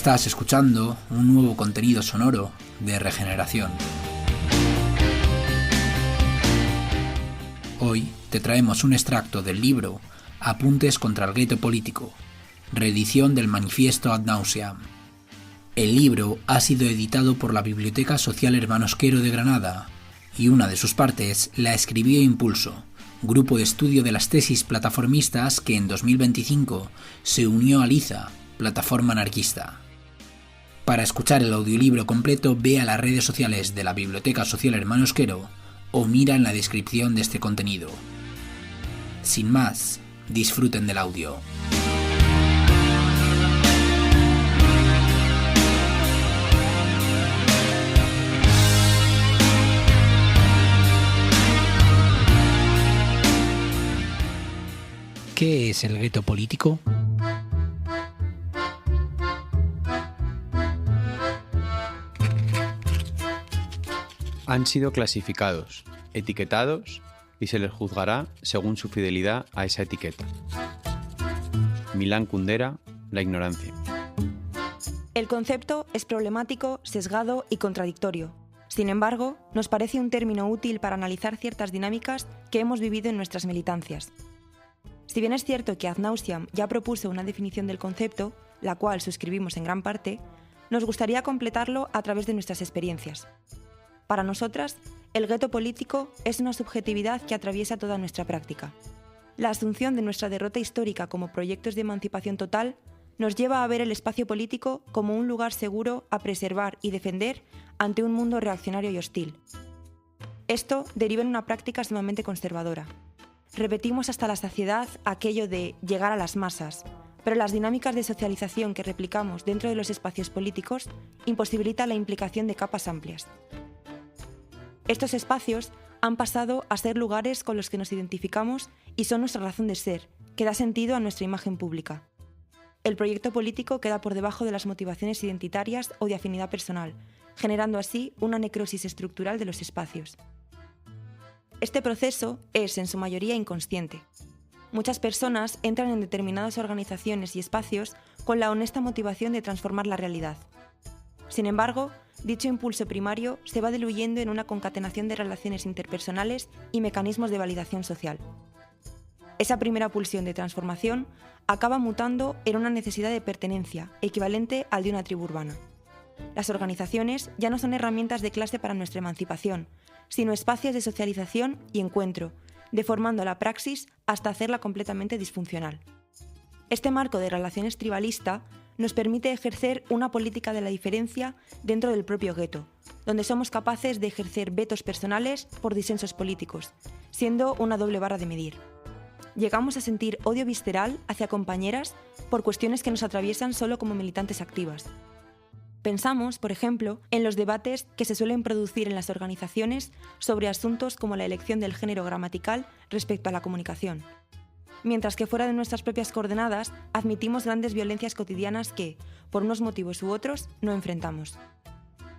Estás escuchando un nuevo contenido sonoro de Regeneración. Hoy te traemos un extracto del libro Apuntes contra el gueto político, reedición del manifiesto Ad Nauseam. El libro ha sido editado por la Biblioteca Social Hermanos Quero de Granada y una de sus partes la escribió Impulso, grupo de estudio de las tesis plataformistas que en 2025 se unió a Liza, plataforma anarquista. Para escuchar el audiolibro completo, ve a las redes sociales de la Biblioteca Social Hermanos Quero o mira en la descripción de este contenido. Sin más, disfruten del audio. ¿Qué es el gueto político? Han sido clasificados, etiquetados y se les juzgará según su fidelidad a esa etiqueta. Milán Kundera, La ignorancia. El concepto es problemático, sesgado y contradictorio. Sin embargo, nos parece un término útil para analizar ciertas dinámicas que hemos vivido en nuestras militancias. Si bien es cierto que Ad Nauseam ya propuso una definición del concepto, la cual suscribimos en gran parte, nos gustaría completarlo a través de nuestras experiencias. Para nosotras, el gueto político es una subjetividad que atraviesa toda nuestra práctica. La asunción de nuestra derrota histórica como proyectos de emancipación total nos lleva a ver el espacio político como un lugar seguro a preservar y defender ante un mundo reaccionario y hostil. Esto deriva en una práctica sumamente conservadora. Repetimos hasta la saciedad aquello de llegar a las masas, pero las dinámicas de socialización que replicamos dentro de los espacios políticos imposibilitan la implicación de capas amplias. Estos espacios han pasado a ser lugares con los que nos identificamos y son nuestra razón de ser, que da sentido a nuestra imagen pública. El proyecto político queda por debajo de las motivaciones identitarias o de afinidad personal, generando así una necrosis estructural de los espacios. Este proceso es, en su mayoría, inconsciente. Muchas personas entran en determinadas organizaciones y espacios con la honesta motivación de transformar la realidad. Sin embargo, dicho impulso primario se va diluyendo en una concatenación de relaciones interpersonales y mecanismos de validación social. Esa primera pulsión de transformación acaba mutando en una necesidad de pertenencia, equivalente al de una tribu urbana. Las organizaciones ya no son herramientas de clase para nuestra emancipación, sino espacios de socialización y encuentro, deformando la praxis hasta hacerla completamente disfuncional. Este marco de relaciones tribalista nos permite ejercer una política de la diferencia dentro del propio gueto, donde somos capaces de ejercer vetos personales por disensos políticos, siendo una doble vara de medir. Llegamos a sentir odio visceral hacia compañeras por cuestiones que nos atraviesan solo como militantes activas. Pensamos, por ejemplo, en los debates que se suelen producir en las organizaciones sobre asuntos como la elección del género gramatical respecto a la comunicación. Mientras que fuera de nuestras propias coordenadas, admitimos grandes violencias cotidianas que, por unos motivos u otros, no enfrentamos.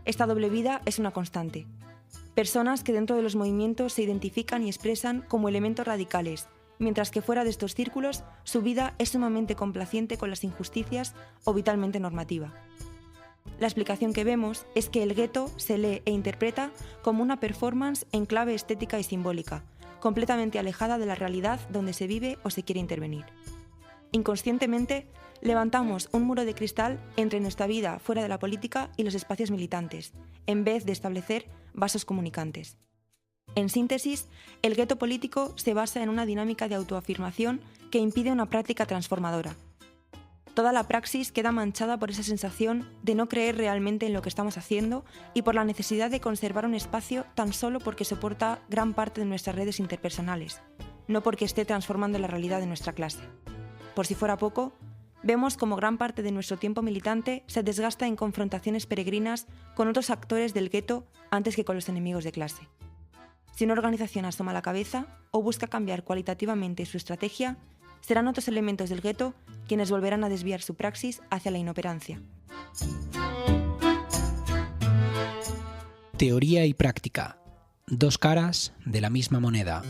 Esta doble vida es una constante. Personas que dentro de los movimientos se identifican y expresan como elementos radicales, mientras que fuera de estos círculos, su vida es sumamente complaciente con las injusticias o vitalmente normativa. La explicación que vemos es que el gueto se lee e interpreta como una performance en clave estética y simbólica, completamente alejada de la realidad donde se vive o se quiere intervenir. Inconscientemente, levantamos un muro de cristal entre nuestra vida fuera de la política y los espacios militantes, en vez de establecer vasos comunicantes. En síntesis, el gueto político se basa en una dinámica de autoafirmación que impide una práctica transformadora. Toda la praxis queda manchada por esa sensación de no creer realmente en lo que estamos haciendo y por la necesidad de conservar un espacio tan solo porque soporta gran parte de nuestras redes interpersonales, no porque esté transformando la realidad de nuestra clase. Por si fuera poco, vemos como gran parte de nuestro tiempo militante se desgasta en confrontaciones peregrinas con otros actores del gueto antes que con los enemigos de clase. Si una organización asoma la cabeza o busca cambiar cualitativamente su estrategia, serán otros elementos del gueto quienes volverán a desviar su praxis hacia la inoperancia. Teoría y práctica. Dos caras de la misma moneda.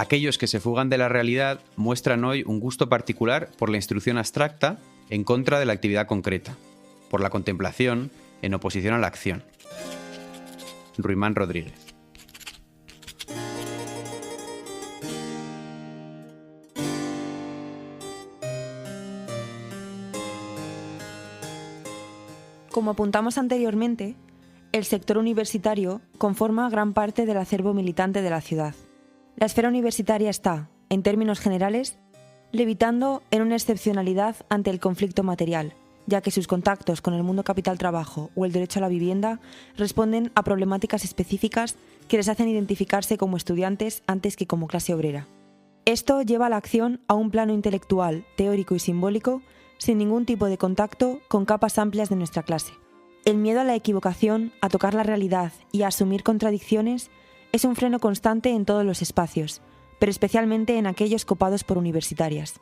Aquellos que se fugan de la realidad muestran hoy un gusto particular por la instrucción abstracta en contra de la actividad concreta, por la contemplación en oposición a la acción. Ruimán Rodríguez. Como apuntamos anteriormente, el sector universitario conforma gran parte del acervo militante de la ciudad. La esfera universitaria está, en términos generales, levitando en una excepcionalidad ante el conflicto material, ya que sus contactos con el mundo capital-trabajo o el derecho a la vivienda responden a problemáticas específicas que les hacen identificarse como estudiantes antes que como clase obrera. Esto lleva a la acción a un plano intelectual, teórico y simbólico, sin ningún tipo de contacto con capas amplias de nuestra clase. El miedo a la equivocación, a tocar la realidad y a asumir contradicciones es un freno constante en todos los espacios, pero especialmente en aquellos copados por universitarias.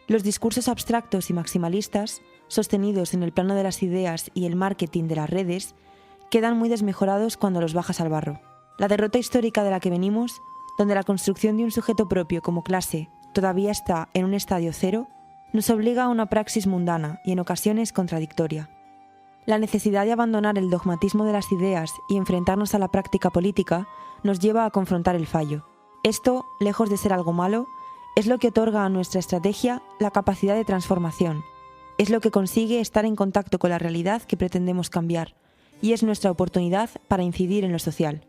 Los discursos abstractos y maximalistas, sostenidos en el plano de las ideas y el marketing de las redes, quedan muy desmejorados cuando los bajas al barro. La derrota histórica de la que venimos, donde la construcción de un sujeto propio como clase todavía está en un estadio cero, nos obliga a una praxis mundana y en ocasiones contradictoria. La necesidad de abandonar el dogmatismo de las ideas y enfrentarnos a la práctica política nos lleva a confrontar el fallo. Esto, lejos de ser algo malo, es lo que otorga a nuestra estrategia la capacidad de transformación. Es lo que consigue estar en contacto con la realidad que pretendemos cambiar, y es nuestra oportunidad para incidir en lo social.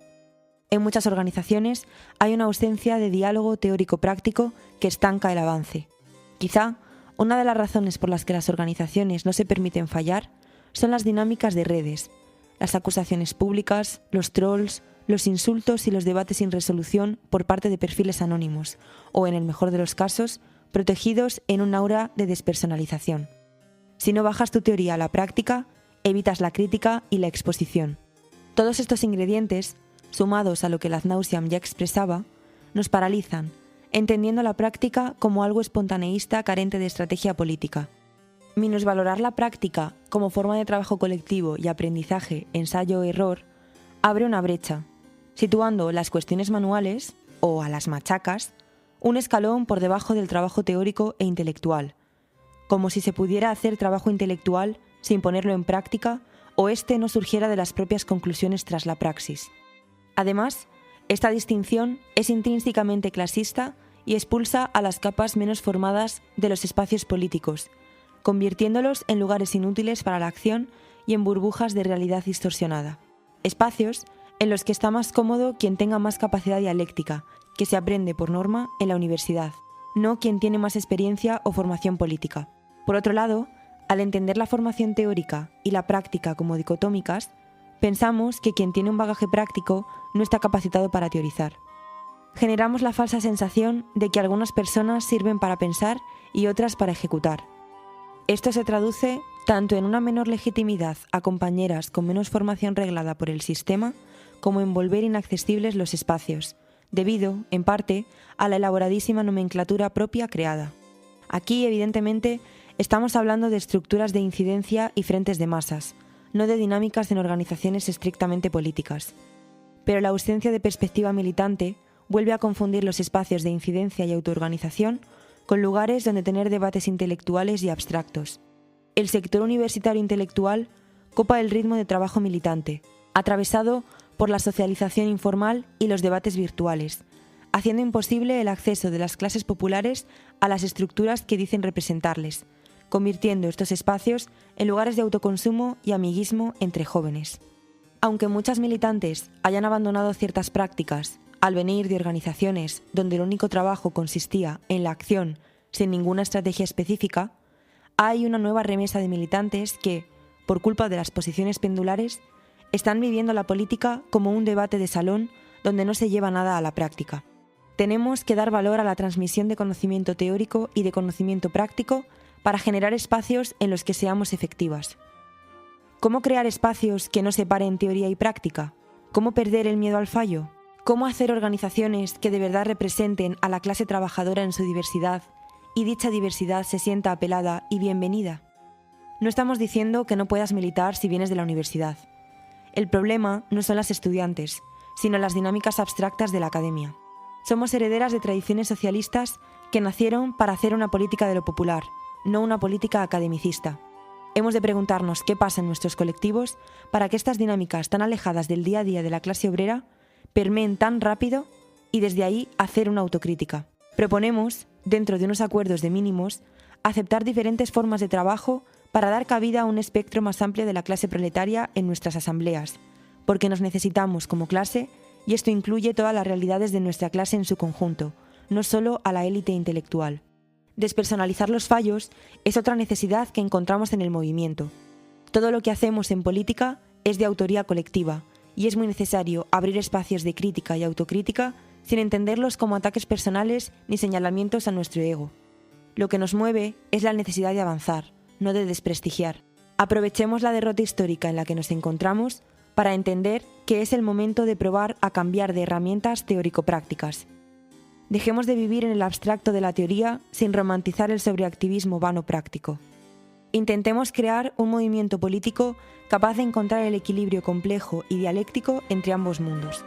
En muchas organizaciones hay una ausencia de diálogo teórico-práctico que estanca el avance. Quizá, una de las razones por las que las organizaciones no se permiten fallar son las dinámicas de redes, las acusaciones públicas, los trolls, los insultos y los debates sin resolución por parte de perfiles anónimos, o en el mejor de los casos, protegidos en un aura de despersonalización. Si no bajas tu teoría a la práctica, evitas la crítica y la exposición. Todos estos ingredientes, sumados a lo que la ad nauseam ya expresaba, nos paralizan, entendiendo la práctica como algo espontaneísta carente de estrategia política. Minusvalorar la práctica como forma de trabajo colectivo y aprendizaje, ensayo-error, abre una brecha, situando las cuestiones manuales, o a las machacas, un escalón por debajo del trabajo teórico e intelectual, como si se pudiera hacer trabajo intelectual sin ponerlo en práctica o éste no surgiera de las propias conclusiones tras la praxis. Además, esta distinción es intrínsecamente clasista y expulsa a las capas menos formadas de los espacios políticos, convirtiéndolos en lugares inútiles para la acción y en burbujas de realidad distorsionada. Espacios en los que está más cómodo quien tenga más capacidad dialéctica, que se aprende por norma en la universidad, no quien tiene más experiencia o formación política. Por otro lado, al entender la formación teórica y la práctica como dicotómicas, pensamos que quien tiene un bagaje práctico no está capacitado para teorizar. Generamos la falsa sensación de que algunas personas sirven para pensar y otras para ejecutar. Esto se traduce tanto en una menor legitimidad a compañeras con menos formación reglada por el sistema, como en volver inaccesibles los espacios, debido, en parte, a la elaboradísima nomenclatura propia creada. Aquí, evidentemente, estamos hablando de estructuras de incidencia y frentes de masas, no de dinámicas en organizaciones estrictamente políticas. Pero la ausencia de perspectiva militante vuelve a confundir los espacios de incidencia y autoorganización con lugares donde tener debates intelectuales y abstractos. El sector universitario intelectual copa el ritmo de trabajo militante, atravesado por la socialización informal y los debates virtuales, haciendo imposible el acceso de las clases populares a las estructuras que dicen representarles, convirtiendo estos espacios en lugares de autoconsumo y amiguismo entre jóvenes. Aunque muchas militantes hayan abandonado ciertas prácticas al venir de organizaciones donde el único trabajo consistía en la acción sin ninguna estrategia específica, hay una nueva remesa de militantes que, por culpa de las posiciones pendulares, están viviendo la política como un debate de salón donde no se lleva nada a la práctica. Tenemos que dar valor a la transmisión de conocimiento teórico y de conocimiento práctico para generar espacios en los que seamos efectivas. ¿Cómo crear espacios que no separen teoría y práctica? ¿Cómo perder el miedo al fallo? ¿Cómo hacer organizaciones que de verdad representen a la clase trabajadora en su diversidad y dicha diversidad se sienta apelada y bienvenida? No estamos diciendo que no puedas militar si vienes de la universidad. El problema no son las estudiantes, sino las dinámicas abstractas de la academia. Somos herederas de tradiciones socialistas que nacieron para hacer una política de lo popular, no una política academicista. Hemos de preguntarnos qué pasa en nuestros colectivos para que estas dinámicas tan alejadas del día a día de la clase obrera permeen tan rápido y desde ahí hacer una autocrítica. Proponemos, dentro de unos acuerdos de mínimos, aceptar diferentes formas de trabajo para dar cabida a un espectro más amplio de la clase proletaria en nuestras asambleas, porque nos necesitamos como clase y esto incluye todas las realidades de nuestra clase en su conjunto, no solo a la élite intelectual. Despersonalizar los fallos es otra necesidad que encontramos en el movimiento. Todo lo que hacemos en política es de autoría colectiva y es muy necesario abrir espacios de crítica y autocrítica sin entenderlos como ataques personales ni señalamientos a nuestro ego. Lo que nos mueve es la necesidad de avanzar, no de desprestigiar. Aprovechemos la derrota histórica en la que nos encontramos para entender que es el momento de probar a cambiar de herramientas teórico-prácticas. Dejemos de vivir en el abstracto de la teoría sin romantizar el sobreactivismo vano práctico. Intentemos crear un movimiento político capaz de encontrar el equilibrio complejo y dialéctico entre ambos mundos.